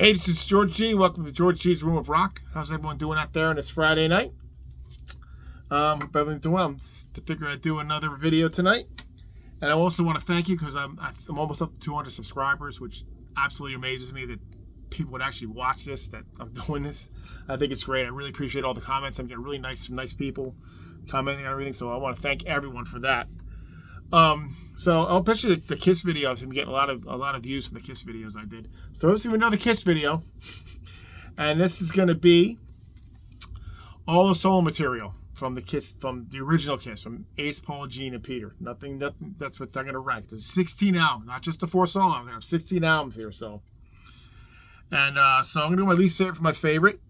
Hey, this is George G. Welcome to George G's Room of Rock. How's everyone doing out there on this Friday night? Hope everyone's doing well. To figure I'd do another video tonight. And I also want to thank you because I'm almost up to 200 subscribers, which absolutely amazes me that people would actually watch this, that I'm doing this. I think it's great. I really appreciate all the comments. I'm getting really nice people commenting on everything, so I want to thank everyone for that. So I'll picture the Kiss videos. I'm getting a lot of views from the Kiss videos I did. So let's do another Kiss video, and this is going to be all the solo material from the Kiss, from the original Kiss, from Ace, Paul, Gene, and Peter. Nothing. That's what I'm going to rank. There's 16 albums, not just the 4 solo albums. I have 16 albums here, so. And so I'm going to do my least favorite for my favorite.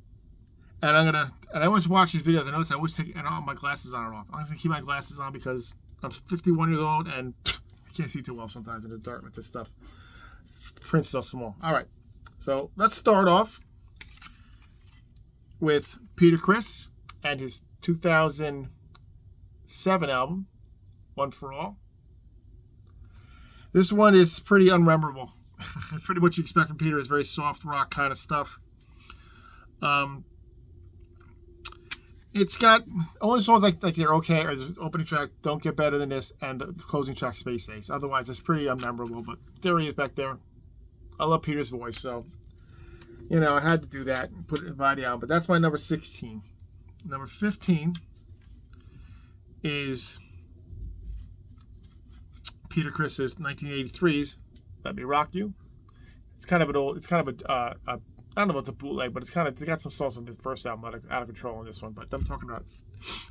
And I always watch these videos. I notice I always take my glasses on and off. I'm going to keep my glasses on because I'm 51 years old and I can't see too well sometimes in the dark with this stuff. Print's so small. All right. So let's start off with Peter Criss and his 2007 album, One for All. This one is pretty unmemorable. It's pretty what you expect from Peter. It's very soft rock kind of stuff. It's got only songs like they're okay, or the opening track Don't Get Better Than This, and the closing track Space Ace. Otherwise, it's pretty unmemorable. But there he is back there. I love Peter's voice, so I had to do that and put it in the album. But that's my number 16. Number 15 is Peter Criss's 1983's "Let Me Rock You." It's kind of an old. It's kind of a I don't know if it's a bootleg, but it's got some songs from his first album, Out of Control, in this one. But I'm talking about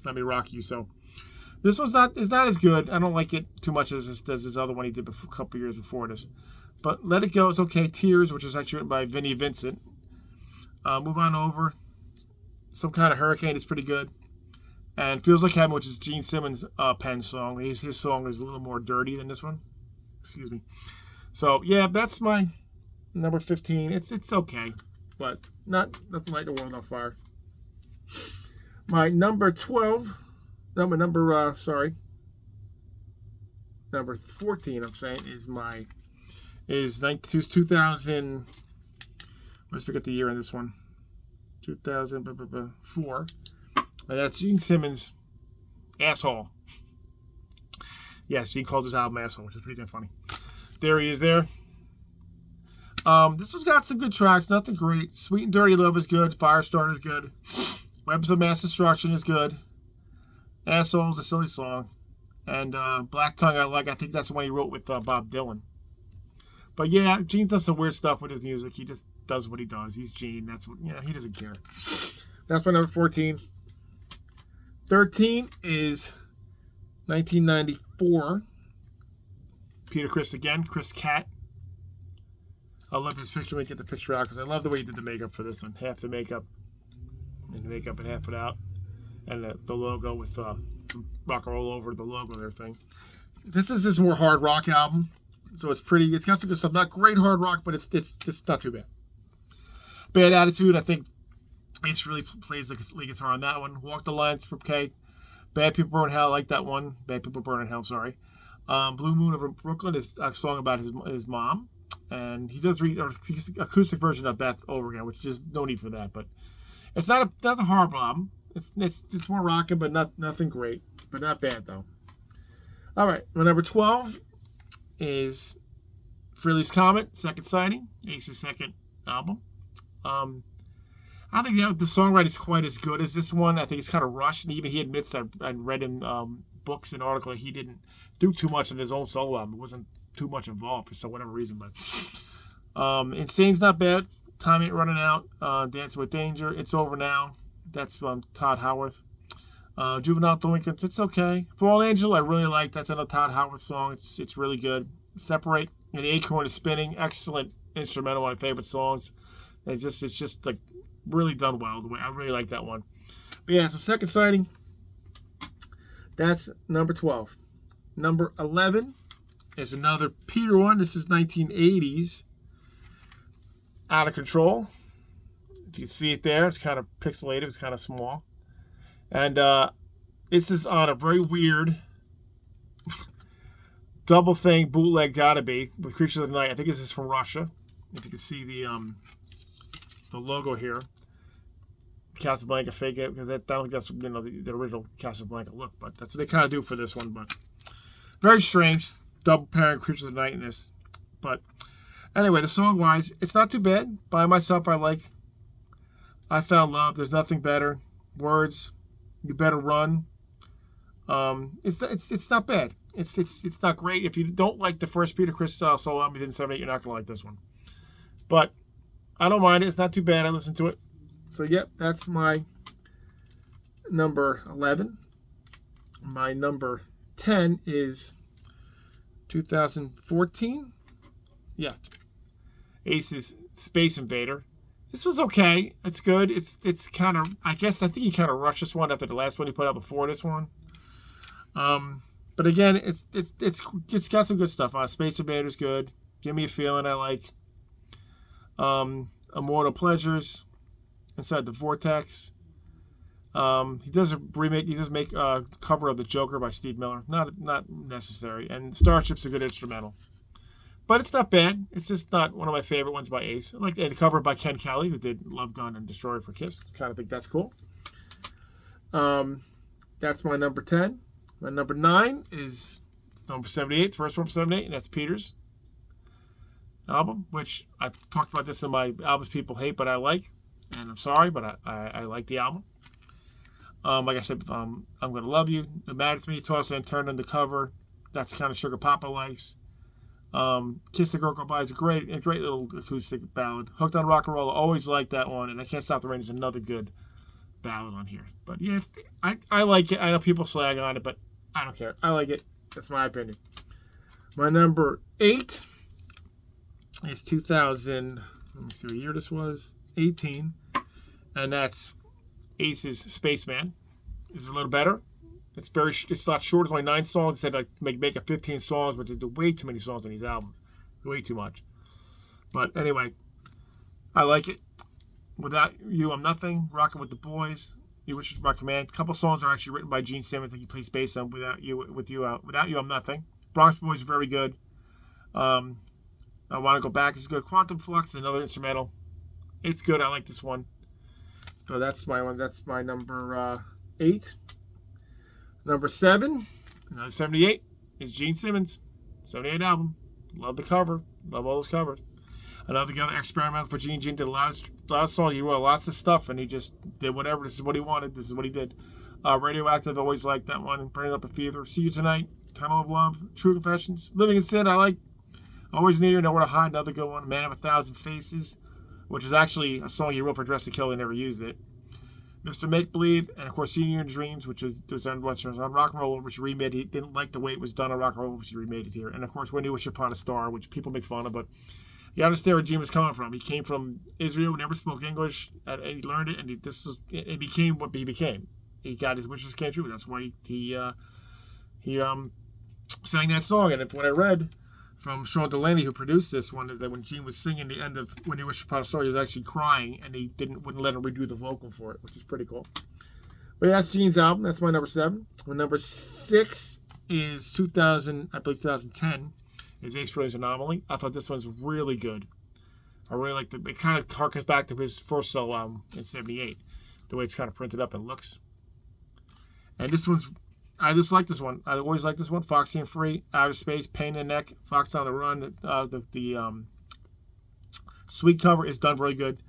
"Let Me Rock You." So this one's not as good. I don't like it too much as his other one he did a couple years before this. But "Let It Go" is okay. "Tears," which is actually written by Vinnie Vincent. "Move On Over," "Some Kind of Hurricane" is pretty good. And "Feels Like Heaven," which is Gene Simmons' pen song. His song is a little more dirty than this one. Excuse me. So yeah, that's my number 15. It's okay, but nothing to light the world on fire. My number 12, number 14. I'm saying is 2000. Let's forget the year on this one. 2004. And that's Gene Simmons' "Asshole." Yes, Gene calls his album "Asshole," which is pretty damn funny. There he is there. This has got some good tracks, nothing great. "Sweet and Dirty Love" is good. "Firestarter" is good. "Weapons of Mass Destruction" is good. "Asshole" is a silly song. And "Black Tongue" I like. I think that's the one he wrote with Bob Dylan. But yeah, Gene does some weird stuff with his music. He just does what he does. He's Gene. That's what, he doesn't care. That's my number 14. 13 is 1994. Peter Criss again. Chris Cat. I love this picture. Let me get the picture out because I love the way he did the makeup for this one. Half the makeup and half it out. And the logo with rock and roll over the logo and everything. This is his more hard rock album. So it's pretty. It's got some good stuff. Not great hard rock, but it's not too bad. "Bad Attitude," I think Ace really plays the lead guitar on that one. "Walk the Line's okay. "Bad People Burn Hell," I like that one. "Bad People Burn in Hell," sorry. "Blue Moon Over Brooklyn" is a song about his mom. And he does read an acoustic version of "Beth" over again, which is no need for that. But it's not a horrible album. It's more rocking, but nothing great. But not bad though. All right, my number 12 is Frehley's Comet, Second Sighting, Ace's second album. I think the songwriting is quite as good as this one. I think it's kind of rushed, and even he admits that I read in books and articles that he didn't do too much in his own solo album. It wasn't too much involved for whatever reason. But Insane's not bad. "Time Ain't Running Out," "Dancing with Danger," "It's Over Now." That's Todd Howarth. "Juvenile Delinquents," it's okay. "Fall Angel," I really like. That's another Todd Howarth song. It's really good. "Separate," and "The Acorn Is Spinning," excellent instrumental, one of my favorite songs. It's just like really done well. The way I really like that one. But yeah, so Second Sighting. That's number 12. Number 11 is another Peter one. This is 1980s. "Out of Control." If you see it there, it's kind of pixelated. It's kind of small. And this is on a very weird double thing, bootleg gotta be, with "Creatures of the Night." I think this is from Russia. If you can see the the logo here, Casablanca fake it, because I don't think that's the original Casablanca look, but that's what they kind of do for this one. But very strange, double pairing Creatures of the Night in this. But anyway, the song wise, it's not too bad. By Myself, I like. I Found Love. There's Nothing Better. Words. You Better Run. It's not bad. It's not great. If you don't like the first Peter Criss solo album, you didn't 78, you're not gonna like this one. But I don't mind it. It's not too bad. I listen to it. So yep, that's my number 11. My number 10 is 2014. Yeah, Ace's Space Invader. This was okay. It's good. It's kind of, I think he kind of rushed this one after the last one he put out before this one. But again, it's got some good stuff on it. Space Invader's good. Give Me a Feeling I like. Immortal Pleasures, Inside the Vortex. He does a remake. He does make a cover of The Joker by Steve Miller. Not necessary. And Starship's a good instrumental, but it's not bad. It's just not one of my favorite ones by Ace. I like the cover by Ken Kelly, who did Love Gun and Destroyer for Kiss. Kind of think that's cool. That's my number 10. My number 9 is number 78, the first one from 78, and that's Peter's album, which I talked about this in my albums people hate, but I like. And I'm sorry, but I like the album. Like I said, I'm Gonna Love You. It Matters to Me, Toss and Turn on the cover. That's the kind of Sugar Papa likes. Kiss the Girl Goodbye is a great little acoustic ballad. Hooked on Rock and Roll, I always like that one. And I Can't Stop the Rain is another good ballad on here. But yes, I like it. I know people slag on it, but I don't care. I like it. That's my opinion. My number 8 is 2000. Let me see what year this was. 18, and that's Ace's Spaceman. It's a little better. It's a lot shorter. It's only 9 songs. Instead of make it 15 songs, but they do way too many songs on these albums. Way too much. But anyway, I like it. Without You, I'm Nothing. Rockin' with the Boys. You Wish Was My Command. A couple songs are actually written by Gene Simmons. I think he plays bass on Without You, I'm Nothing. Bronx Boys is very good. I Want to Go Back is good. Quantum Flux is another instrumental. It's good. I like this one. So that's my one. That's my number 8. Number 7, 78, is Gene Simmons. 78 album. Love the cover. Love all those covers. Another experimental for Gene. Gene did a lot of songs. He wrote lots of stuff, and he just did whatever. This is what he wanted. This is what he did. Radioactive, always liked that one. Burning Up a Fever. See You Tonight. Tunnel of Love. True Confessions. Living in Sin, I like. Always Near, Nowhere to Hide, another good one. Man of a Thousand Faces, which is actually a song he wrote for Dress to Kill. They never used it. Mr. Make Believe, and of course Senior in Dreams, which was on Rock and Roll, which he remade. He didn't like the way it was done on Rock and Roll, which he remade it here. And of course When You Wish Upon a Star, which people make fun of, but you understand where Gene was coming from. He came from Israel, never spoke English, and he learned it, and it became what he became. He got his wishes came true. That's why he sang that song. And what I read from Sean Delaney, who produced this one, is that when Gene was singing the end of When You Wish Upon a Star, he was actually crying, and he wouldn't let him redo the vocal for it, which is pretty cool. But yeah, that's Gene's album. That's my number 7. My number 6 is 2010. Is Ace Frehley's Anomaly. I thought this one's really good. I really like it. Kind of harkens back to his first solo album in 78, the way it's kind of printed up and looks. And this one's, I just like this one. I always like this one. Foxy and Free, Outer Space, Pain in the Neck, Fox on the Run. The Sweet cover is done very good.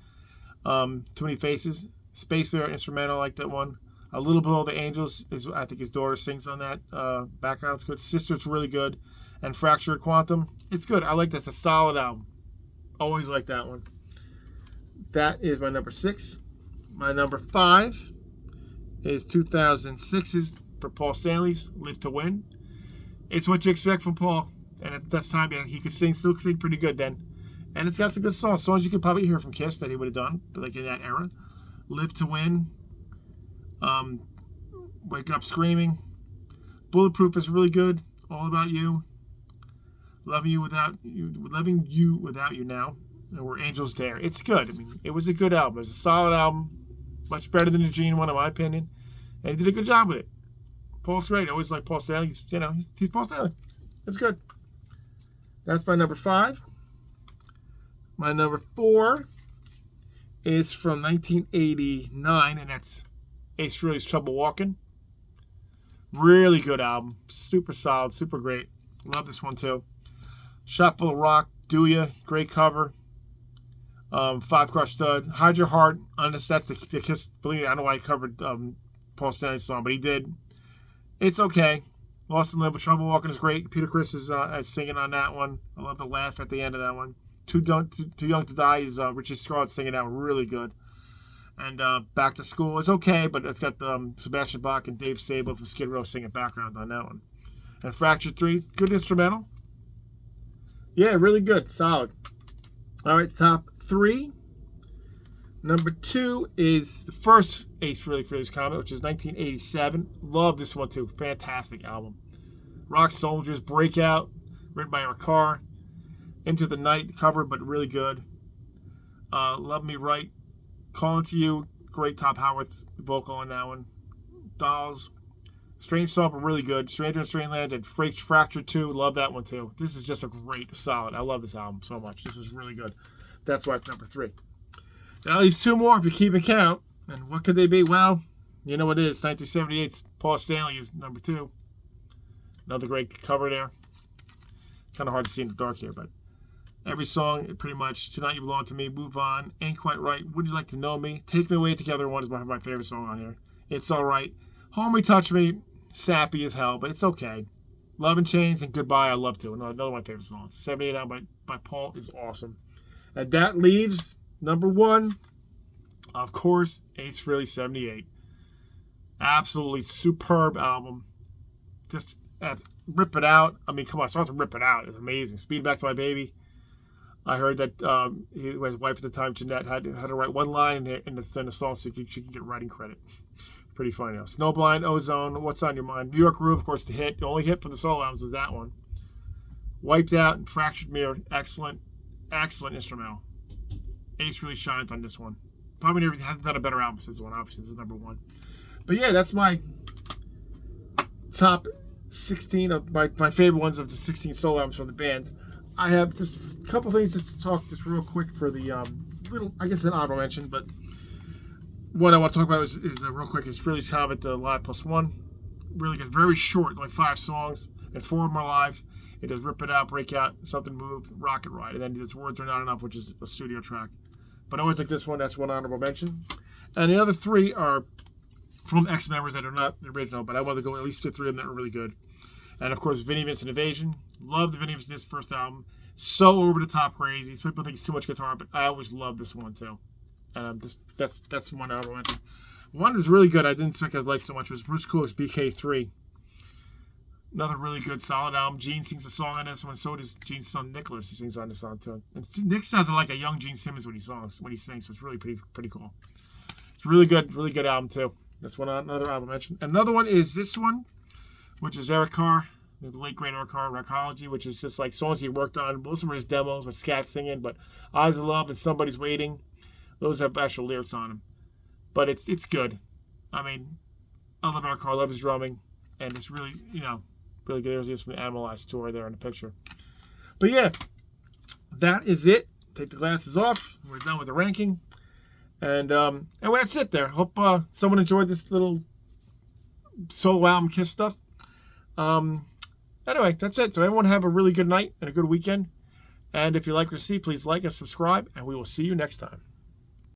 Too Many Faces, Space Bear instrumental, I like that one. A Little Below the Angels is, I think his daughter sings on that. Background's good. Sister's really good. And Fractured Quantum, it's good. I like that. It's a solid album. Always like that one. That is my number 6. My number 5 is 2006's for Paul Stanley's Live to Win. It's what you expect from Paul. And at that time, yeah, he could still sing pretty good then. And it's got some good songs you could probably hear from Kiss that he would have done, like in that era. Live to Win. Wake Up Screaming. Bulletproof is really good. All About You. Loving You Without You Now. And Where Angels Dare. It's good. I mean, it was a good album. It was a solid album. Much better than the Gene one, in my opinion. And he did a good job with it. Paul's great. I always like Paul Stanley. He's Paul Stanley. It's good. That's my number 5. My number 4 is from 1989, and that's Ace Frehley's Trouble Walking. Really good album. Super solid, super great. Love this one too. Shot Full of Rock, Do Ya, great cover. 5-Car Stud, Hide Your Heart. On this, that's the Kiss. Believe me, I don't know why I covered Paul Stanley's song, but he did. It's okay. Lost and Live with Trouble Walking is great. Peter Criss is singing on that one. I love the laugh at the end of that one. Too Young to Die is Richie Scarlett singing that one. Really good. And Back to School is okay, but it's got Sebastian Bach and Dave Sabo from Skid Row singing background on that one. And Fractured 3, good instrumental. Yeah, really good. Solid. All right, top 3. Number 2 is the first Ace Frehley's Comet, which is 1987. Love this one too. Fantastic album. Rock Soldiers, Breakout, written by Eric Carr. Into the Night, cover, but really good. Love Me Right, Calling to You, great Top Howarth vocal on that one. Dolls, Strange Song, but really good. Stranger in Strange Land and Fractured 2, love that one too. This is just a great, solid. I love this album so much. This is really good. That's why it's number 3. Now leaves 2 more if you keep count. And what could they be? Well, you know what it is. 1978's Paul Stanley is number 2. Another great cover there. Kind of hard to see in the dark here, but every song, pretty much. Tonight You Belong to Me, Move On, Ain't Quite Right, Would You Like to Know Me, Take Me Away Together One is my favorite song on here. It's Alright. Hold Me, Touch Me, sappy as hell, but it's okay. Love and Chains and Goodbye, I love to. Another one of my favorite songs. 78 album by Paul is awesome. And that leaves number 1, of course, Ace Frehley 78. Absolutely superb album. Just rip it out. I mean, come on, start to rip it out. It's amazing. Speed Back to My Baby. I heard that his wife at the time, Jeanette, had to write one line in the song so she could get writing credit. Pretty funny. Snowblind, Ozone, What's on Your Mind? New York Groove, of course, the hit. The only hit for the solo albums is that one. Wiped Out and Fractured Mirror. Excellent, excellent instrumental. Ace really shines on this one. Probably never hasn't done a better album since this one. Obviously, this is number 1. But yeah, that's my top 16 of my favorite ones of the 16 solo albums from the bands. I have just a couple things just to talk just real quick for the little, I guess, an honorable mention, but what I want to talk about is real quick is Frehley's Comet Live +1. Really good, very short, like 5 songs, and 4 of them are live. It does Rip It Out, Break Out, Something Move, Rocket Ride, and then it does Words Are Not Enough, which is a studio track. But I always like this one. That's one honorable mention. And the other 3 are from ex-members that are not the original, but I want to go at least to 3 of them that are really good. And, of course, Vinnie Vincent Invasion. Love the Vinnie Vincent first album. So over-the-top crazy. Some people think it's too much guitar, but I always love this one, too. And that's one honorable mention. One was really good I didn't expect I'd like so much was Bruce Kulick's BK3. Another really good, solid album. Gene sings a song on this one. So does Gene's son, Nicholas. He sings on this song, too. And Nick sounds like a young Gene Simmons when he sings, so it's really pretty cool. It's really good album, too. That's one another album mentioned. Another one is this one, which is Eric Carr, the late great Eric Carr, Rockology, which is just like songs he worked on. Most of them are his demos with scat singing, but Eyes of Love and Somebody's Waiting, those have actual lyrics on them. But it's good. I mean, I love Eric Carr, I love his drumming, and it's really, really good. There's from the Animalized tour there in the picture. But yeah, that is it. Take the glasses off. We're done with the ranking. And that's it there. Hope someone enjoyed this little solo album Kiss stuff. Anyway, that's it. So everyone have a really good night and a good weekend. And if you like what you see, please like and subscribe, and we will see you next time.